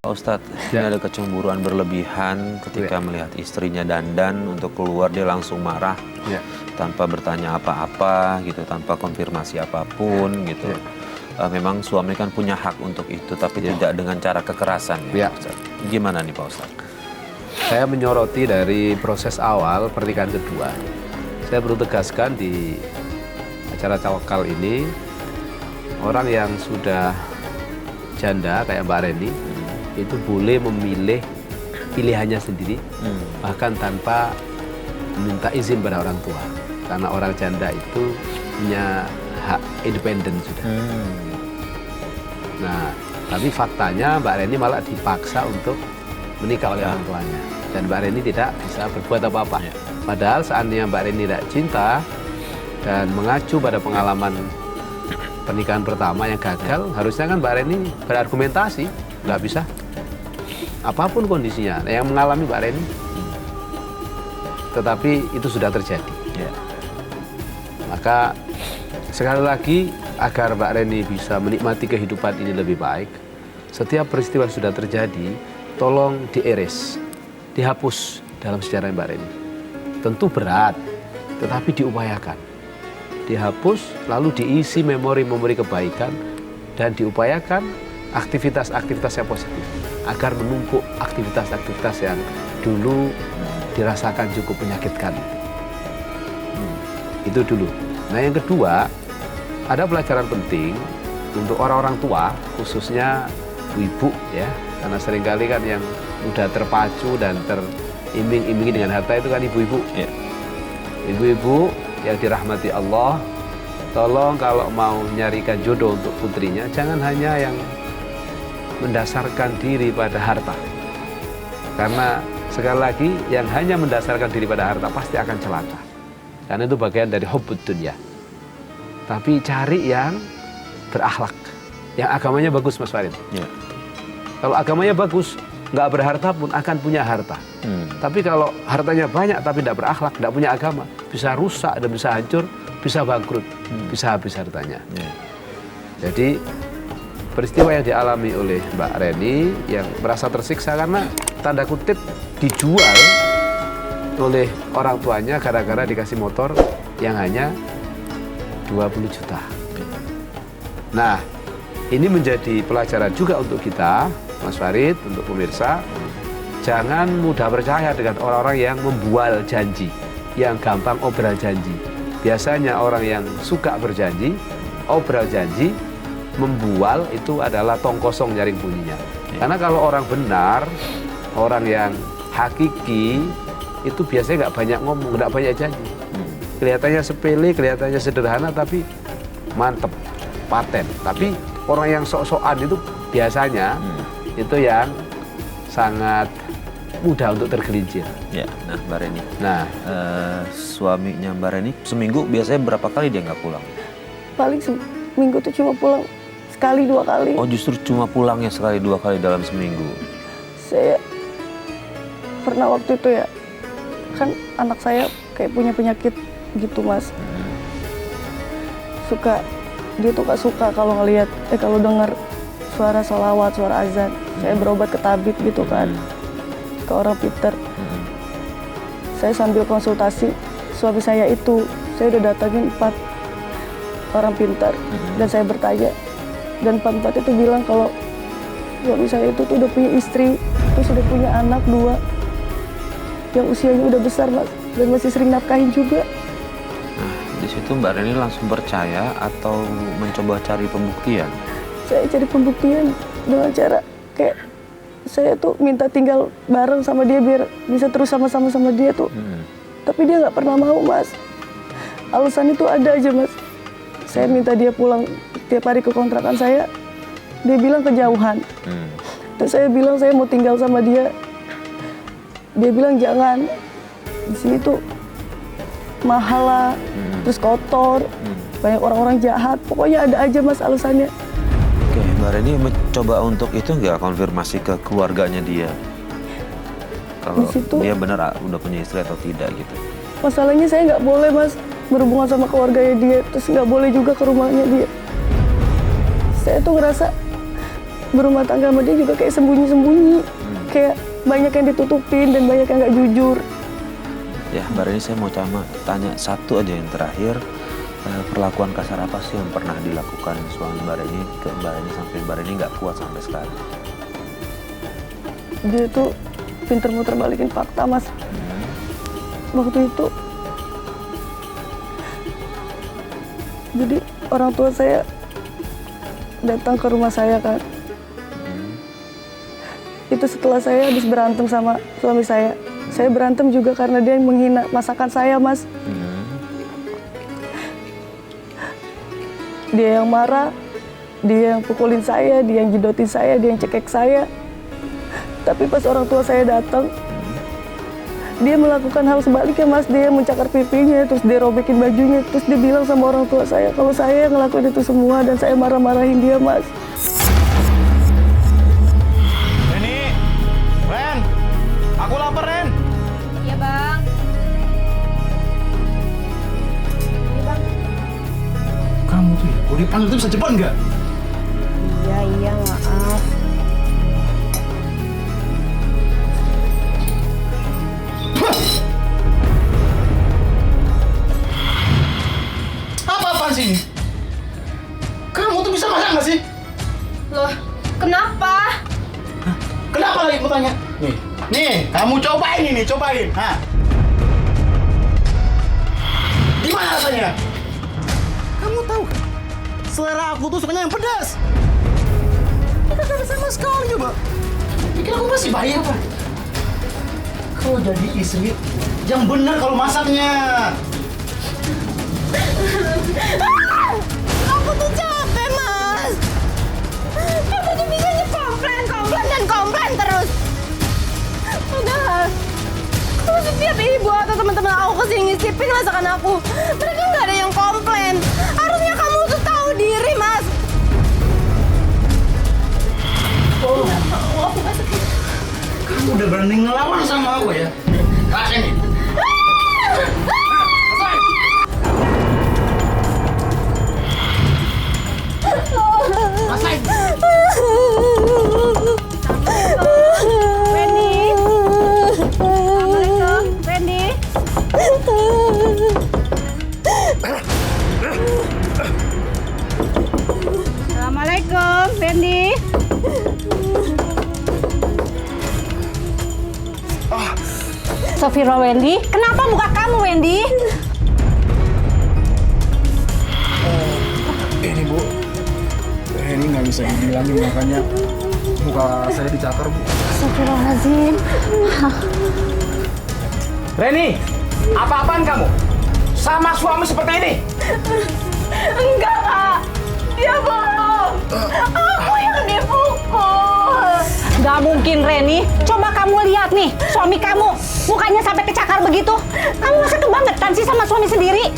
Pak Ustadz, ini ada kecemburuan berlebihan ketika melihat istrinya dandan untuk keluar, dia langsung marah tanpa bertanya apa-apa gitu, tanpa konfirmasi apapun gitu. Memang suami kan punya hak untuk itu, tapi tidak dengan cara kekerasan ya, Pak Ustadz. Gimana nih Pak Ustadz? Saya menyoroti dari proses awal pernikahan kedua. Saya perlu tegaskan di acara tawakal ini, orang yang sudah janda kayak Mbak Reni itu boleh memilih pilihannya sendiri, bahkan tanpa minta izin pada orang tua, karena orang janda itu punya hak independen sudah. Nah, tapi faktanya Mbak Reni malah dipaksa untuk menikah oleh orang tuanya, dan Mbak Reni tidak bisa berbuat apa-apa. Padahal seandainya Mbak Reni tidak cinta dan mengacu pada pengalaman pernikahan pertama yang gagal, harusnya kan Mbak Reni berargumentasi, nggak bisa. Apapun kondisinya, yang mengalami Mbak Reni. Tetapi itu sudah terjadi. Maka sekali lagi, agar Mbak Reni bisa menikmati kehidupan ini lebih baik, setiap peristiwa yang sudah terjadi, tolong dieres, dihapus dalam sejarah Mbak Reni. Tentu berat, tetapi diupayakan. Dihapus, lalu diisi memori-memori kebaikan, dan diupayakan aktivitas-aktivitas yang positif, agar menumpuk aktivitas-aktivitas yang dulu dirasakan cukup menyakitkan. Itu dulu. Nah, yang kedua, ada pelajaran penting untuk orang-orang tua, khususnya ibu ya, karena seringkali kan yang mudah terpacu dan teriming-imingi dengan harta itu kan ibu-ibu. Ibu-ibu yang dirahmati Allah, tolong kalau mau nyarikan jodoh untuk putrinya, jangan hanya yang mendasarkan diri pada harta. Karena sekali lagi, yang hanya mendasarkan diri pada harta pasti akan celaka. Karena itu bagian dari hubbud dunya. Tapi cari yang berakhlak, yang agamanya bagus, Mas Farid. Kalau agamanya bagus, nggak berharta pun akan punya harta. Tapi kalau hartanya banyak tapi tidak berakhlak, tidak punya agama, bisa rusak dan bisa hancur, bisa bangkrut, bisa habis hartanya. Jadi peristiwa yang dialami oleh Mbak Reni yang merasa tersiksa karena tanda kutip dijual oleh orang tuanya gara-gara dikasih motor yang hanya 20 juta. Nah, ini menjadi pelajaran juga untuk kita, Mas Farid, untuk pemirsa. Jangan mudah percaya dengan orang-orang yang membual janji, yang gampang obral janji. Biasanya orang yang suka berjanji, obral janji, membual itu adalah tong kosong nyaring bunyinya. Karena kalau orang benar, orang yang hakiki, itu biasanya nggak banyak ngomong, nggak banyak janji. Kelihatannya sepele, kelihatannya sederhana, tapi mantep, paten. Tapi orang yang sok-sokan itu biasanya itu yang sangat mudah untuk tergelincir. Nah Mbak Reni, suaminya Mbak Reni seminggu biasanya berapa kali dia nggak pulang? Paling seminggu tuh cuma pulang sekali 2 kali. Oh, justru cuma pulangnya sekali 2 kali dalam seminggu. Saya pernah waktu itu ya, kan anak saya kayak punya penyakit gitu, Mas. Dia tuh gak suka kalau ngelihat, kalau dengar suara sholawat, suara azan. Saya berobat ke tabib gitu kan, ke orang pinter. Saya sambil konsultasi, suami saya itu, saya udah datangin 4 orang pintar. Dan saya bertanya, dan 4 itu bilang kalau suami saya itu tuh udah punya istri, terus udah punya anak 2 yang usianya udah besar, Mas, dan masih sering nafkahin juga. Nah, di situ Mbak Reni langsung percaya atau mencoba cari pembuktian? Saya cari pembuktian dengan cara kayak saya tuh minta tinggal bareng sama dia biar bisa terus sama-sama sama dia tuh. Tapi dia nggak pernah mau, Mas. Alasan itu ada aja, Mas. Saya minta dia pulang tiap hari ke kontrakan saya, dia bilang kejauhan. Terus saya bilang saya mau tinggal sama dia. Dia bilang jangan, di sini tuh mahal lah, terus kotor, banyak orang-orang jahat. Pokoknya ada aja, Mas, alasannya. Oke, Mbak Reni mencoba untuk itu nggak konfirmasi ke keluarganya dia? Kalau dia benar udah punya istri atau tidak gitu? Masalahnya saya nggak boleh, Mas, berhubungan sama keluarganya dia, terus nggak boleh juga ke rumahnya dia. Saya tuh ngerasa berumah tangga sama dia juga kayak sembunyi-sembunyi. Kayak banyak yang ditutupin dan banyak yang nggak jujur. Ya, Mbak Reni, saya mau tanya satu aja yang terakhir. Perlakuan kasar apa sih yang pernah dilakukan suami Mbak Reni ke Mbak Reni sampai Mbak Reni nggak kuat sampai sekarang? Dia tuh pinter muter balikin fakta, Mas. Waktu itu, jadi orang tua saya datang ke rumah saya kan. Itu setelah saya habis berantem sama suami saya. Saya berantem juga karena dia yang menghina masakan saya, Mas. Dia yang marah, dia yang pukulin saya, dia yang jidotin saya, dia yang cekek saya. Tapi pas orang tua saya datang, dia melakukan hal sebaliknya, Mas. Dia mencakar pipinya, terus dia robekin bajunya, terus dia bilang sama orang tua saya kalau saya yang ngelakuin itu semua dan saya marah-marahin dia, Mas. Reni, Ren, aku lapar, Ren. Iya, Bang. Iya, Bang. Kamu tuh ya, kalau dipanggil tuh bisa cepat nggak? Iya, maaf. Apa-apaan sih ini? Kamu tuh bisa masak nggak sih? Loh, kenapa? Kenapa lagi aku tanya? Nih, kamu cobain ini, cobain. Hah? Gimana rasanya? Kamu tahu kan? Selera aku tuh sukanya yang pedas. Tidak ada sama sekali coba. Pikir aku masih bayi apa? Kalau jadi istri, yang benar kalau masaknya. Aku tuh capek, Mas. Aku tuh bisanya komplain terus. Padahal, kalau setiap ibu atau teman-teman aku kesini ngisipin masakan aku, mereka nggak ada yang komplain. Harusnya kamu tuh tahu diri, Mas. Oh, kamu udah berani ngelawan sama aku ya? Rasain nih. Rasain. Wendy. Assalamualaikum, Wendy. Assalamualaikum, Wendy. Sofira, Wendy, kenapa muka kamu, Wendy? Ini Bu, ini nggak bisa dibilangin makanya muka saya dicakar Bu. Astagfirullahaladzim. Reni, apa-apaan kamu? Sama suami seperti ini? Enggak, Kak. Dia bohong. Aku yang dipukul. Gak mungkin, Reni. Coba kamu lihat nih, suami kamu. Mukanya sampai kecakar begitu. Kamu masa kebangetan sih sama suami sendiri?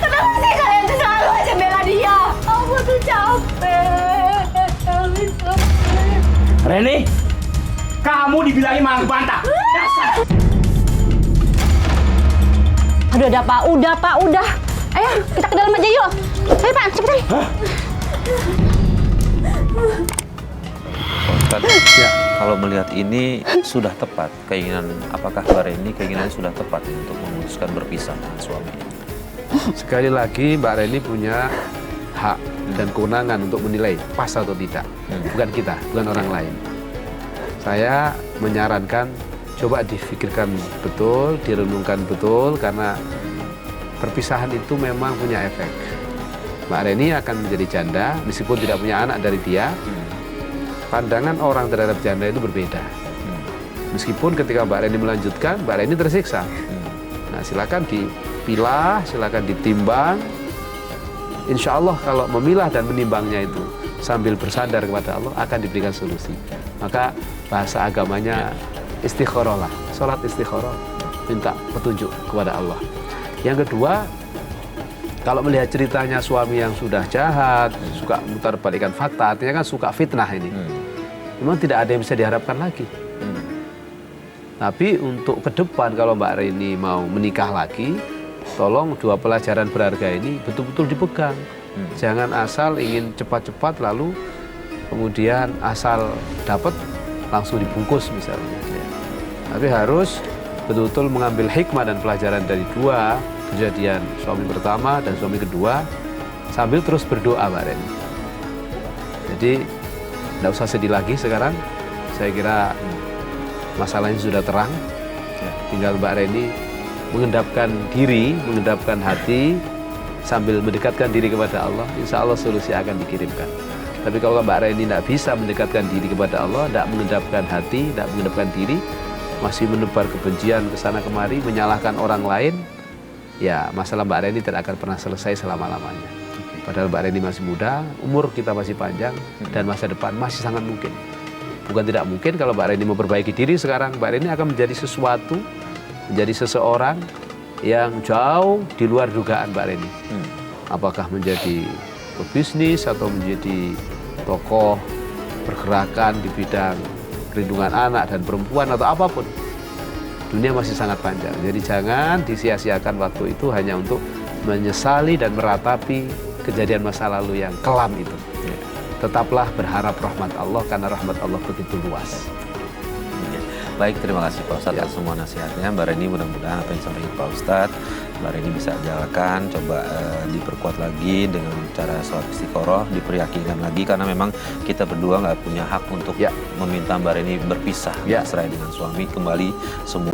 Kenapa sih kalian tuh selalu aja bela dia? Aku tuh capek. Reni, kamu dibilangin malah ngebantah. Dasar. Aduh, udah, Pak, udah. Ayo, kita ke dalam aja yuk. Ayo, Pak, cepetan. Ustadz, ya, kalau melihat ini sudah tepat apakah Mbak Reni keinginannya sudah tepat untuk memutuskan berpisah dengan suaminya? Sekali lagi Mbak Reni punya hak dan kewenangan untuk menilai pas atau tidak. Bukan kita, bukan orang lain. Saya menyarankan coba difikirkan betul, direnungkan betul karena perpisahan itu memang punya efek. Mbak Reni akan menjadi janda meskipun tidak punya anak dari dia. Pandangan orang terhadap janda itu berbeda. Meskipun ketika Mbak Reni melanjutkan, Mbak Reni tersiksa. Nah, silakan dipilah, silakan ditimbang. Insya Allah kalau memilah dan menimbangnya itu sambil bersandar kepada Allah akan diberikan solusi. Maka bahasa agamanya istikharah lah, sholat istikharah, minta petunjuk kepada Allah. Yang kedua, kalau melihat ceritanya suami yang sudah jahat, suka mutar balikan fakta, artinya kan suka fitnah ini. Memang tidak ada yang bisa diharapkan lagi. Tapi untuk ke depan kalau Mbak Reni mau menikah lagi, tolong 2 pelajaran berharga ini betul-betul dipegang. Jangan asal ingin cepat-cepat lalu kemudian asal dapat langsung dibungkus misalnya. Tapi harus betul-betul mengambil hikmah dan pelajaran dari 2 kejadian suami pertama dan suami kedua sambil terus berdoa Mbak Reni. Jadi tidak usah sedih lagi sekarang. Saya kira masalahnya sudah terang. Tinggal Mbak Reni mengendapkan diri, mengendapkan hati sambil mendekatkan diri kepada Allah. Insya Allah solusi akan dikirimkan. Tapi kalau Mbak Reni tidak bisa mendekatkan diri kepada Allah, tidak mengendapkan hati, tidak mengendapkan diri, masih menebar kebencian ke sana kemari, menyalahkan orang lain, ya masalah Mbak Reni tidak akan pernah selesai selama-lamanya. Padahal Mbak Reni masih muda, umur kita masih panjang, dan masa depan masih sangat mungkin. Bukan tidak mungkin kalau Mbak Reni memperbaiki diri sekarang, Mbak Reni akan menjadi sesuatu, menjadi seseorang yang jauh di luar dugaan Mbak Reni. Apakah menjadi pebisnis atau menjadi tokoh pergerakan di bidang perlindungan anak dan perempuan atau apapun. Dunia masih sangat panjang. Jadi jangan disia-siakan waktu itu hanya untuk menyesali dan meratapi kejadian masa lalu yang kelam itu. Tetaplah berharap rahmat Allah karena rahmat Allah begitu luas. Baik, terima kasih Pak Ustadz atas semua nasihatnya. Mbak Reni mudah-mudahan apa yang disampaikan Pak Ustadz, Mbak Reni bisa jalankan, coba diperkuat lagi dengan cara sholat istiqoroh, diperyakinkan lagi karena memang kita berdua nggak punya hak untuk meminta Mbak Reni berpisah, bercerai dengan suami, kembali semua